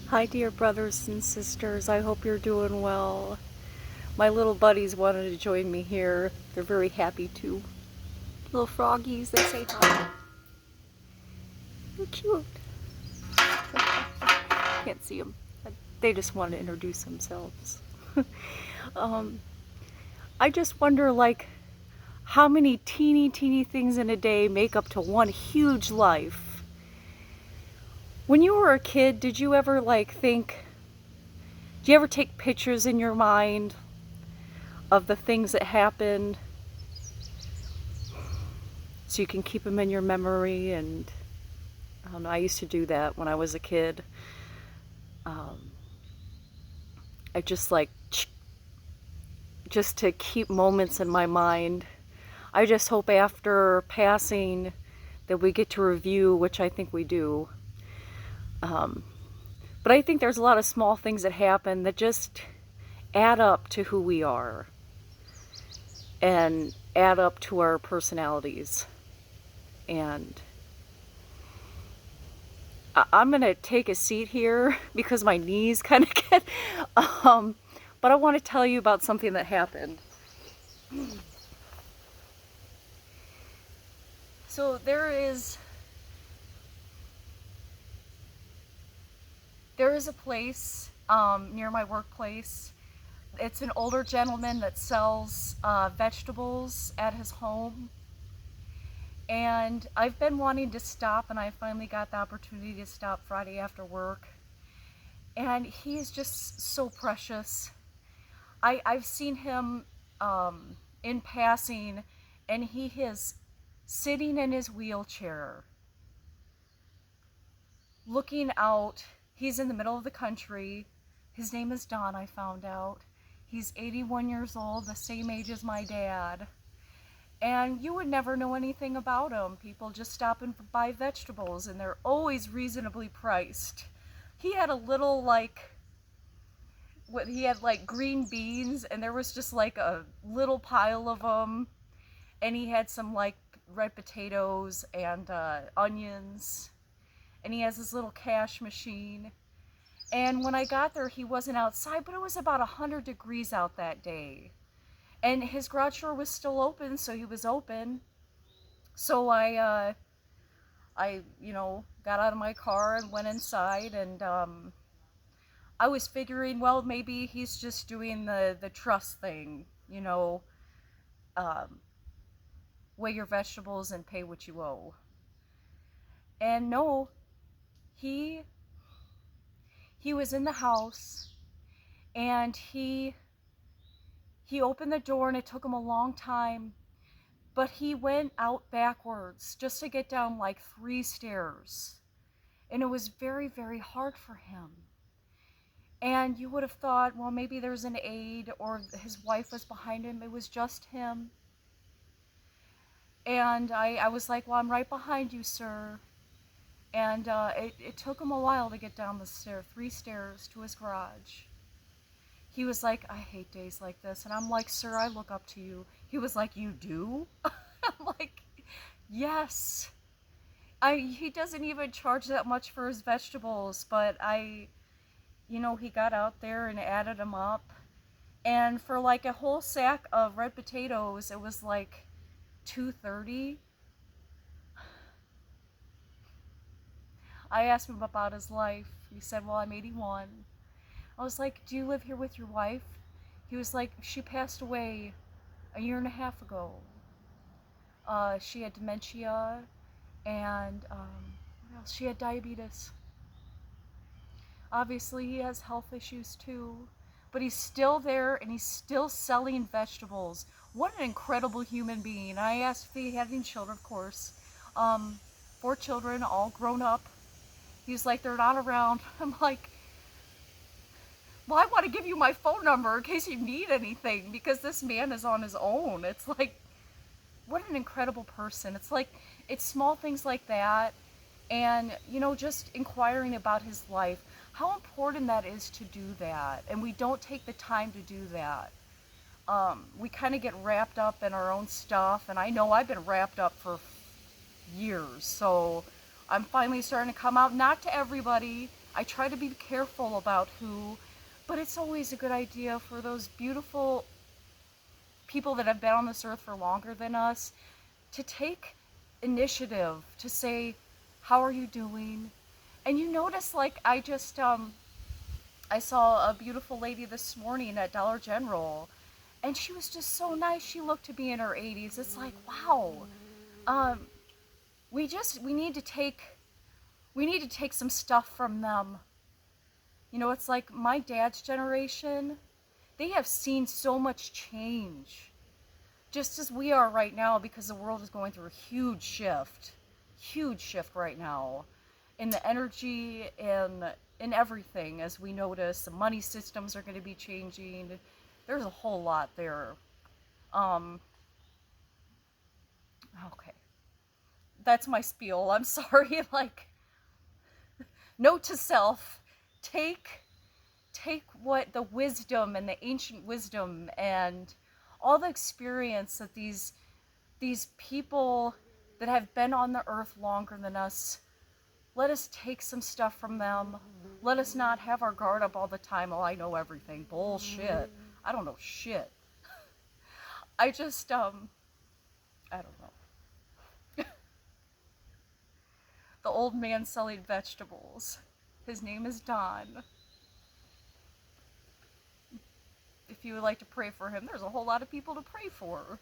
Hi, dear brothers and sisters. I hope you're doing well. My little buddies wanted to join me here. They're very happy to. Little froggies, they say hi. They're cute. Can't see them. They just want to introduce themselves. um, I just wonder, how many teeny things in a day make up to one huge life? When you were a kid, did you ever, do you ever take pictures in your mind of the things that happened so you can keep them in your memory? And I don't know, I used to do that when I was a kid. Um, I just to keep moments in my mind. I just hope after passing that we get to review, which I think we do. Um, but I think there's a lot of small things that happen that just add up to who we are and add up to our personalities. And I'm going to take a seat here because my knees kind of get. But I want to tell you about something that happened. So there is a place near my workplace. It's an older gentleman that sells vegetables at his home. And I've been wanting to stop, and I finally got the opportunity to stop Friday after work. And he is just so precious. I've seen him in passing, and he is sitting in his wheelchair, looking out. He's in the middle of the country. His name is Don, I found out. He's 81 years old, the same age as my dad. And you would never know anything about him. People just stop and buy vegetables, and they're always reasonably priced. He had a little, he had green beans, and there was just a little pile of them. And he had some red potatoes and onions. And he has his little cash machine. And when I got there, he wasn't outside, but it was about 100 degrees out that day. And his garage door was still open, so he was open. So I got out of my car and went inside, and I was figuring, well, maybe he's just doing the trust thing, um, weigh your vegetables and pay what you owe. And no, he he was in the house, and he opened the door, and it took him a long time, but he went out backwards just to get down 3 stairs. And it was very, very hard for him. And you would have thought, well, maybe there's an aide or his wife was behind him. It was just him. And I was like, well, I'm right behind you, sir. And it took him a while to get down the 3 stairs to his garage. He was like, I hate days like this. And I'm like, sir, I look up to you. He was like, you do? I'm like, yes. He doesn't even charge that much for his vegetables, but he got out there and added them up. And for a whole sack of red potatoes, it was $2.30. I asked him about his life. He said, well, I'm 81. I was like, do you live here with your wife? He was like, she passed away a year and a half ago. She had dementia, and what else? She had diabetes. Obviously, he has health issues too, but he's still there, and he's still selling vegetables. What an incredible human being. I asked if he had any children, of course. 4 children, all grown up. He's like, they're not around. I'm like, well, I want to give you my phone number in case you need anything, because this man is on his own. It's like, what an incredible person. It's small things like that, and just inquiring about his life, how important that is to do that. And we don't take the time to do that. We kind of get wrapped up in our own stuff, and I know I've been wrapped up for years. So I'm finally starting to come out, not to everybody. I try to be careful about who, but it's always a good idea for those beautiful people that have been on this earth for longer than us to take initiative to say, how are you doing? And you notice, like, I saw a beautiful lady this morning at Dollar General, and she was just so nice. She looked to be in her 80s. It's like, wow. Um, we need to take some stuff from them. You know, it's like my dad's generation, they have seen so much change. Just as we are right now, because the world is going through a huge shift right now in the energy and in everything. As we notice, the money systems are going to be changing. There's a whole lot there. Um, okay, that's my spiel. I'm sorry. Like, note to self: take what the wisdom and the ancient wisdom and all the experience that these people that have been on the earth longer than us, let us take some stuff from them. Let us not have our guard up all the time. Oh, I know everything. Bullshit. I don't know shit. I just I don't know. The old man selling vegetables. His name is Don. If you would like to pray for him, there's a whole lot of people to pray for.